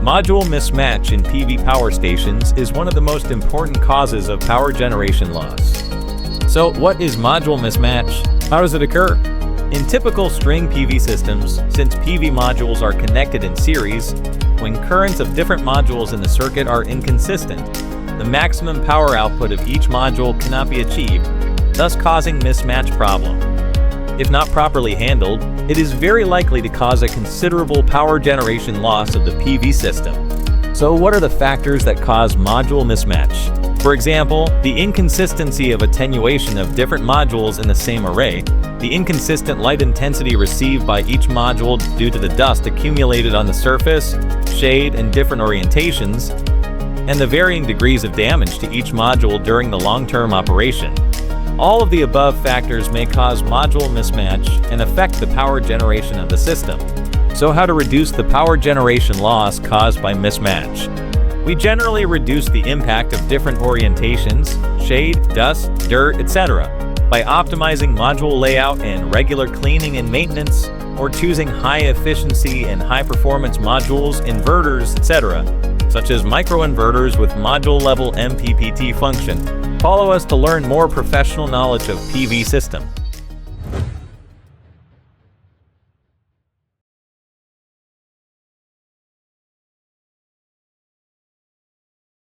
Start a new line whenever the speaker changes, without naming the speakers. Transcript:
Module mismatch in PV power stations is one of the most important causes of power generation loss. So, what is module mismatch? How does it occur? In typical string PV systems, since PV modules are connected in series, when currents of different modules in the circuit are inconsistent, the maximum power output of each module cannot be achieved, thus causing mismatch problem. If not properly handled, it is very likely to cause a considerable power generation loss of the PV system. So what are the factors that cause module mismatch? For example, the inconsistency of attenuation of different modules in the same array, the inconsistent light intensity received by each module due to the dust accumulated on the surface, shade, and different orientations, and the varying degrees of damage to each module during the long-term operation. All of the above factors may cause module mismatch and affect the power generation of the system. So how to reduce the power generation loss caused by mismatch? We generally reduce the impact of different orientations, shade, dust, dirt, etc. by optimizing module layout and regular cleaning and maintenance, or choosing high efficiency and high performance modules, inverters, etc., such as microinverters with module level MPPT function. Follow us to learn more professional knowledge of PV system.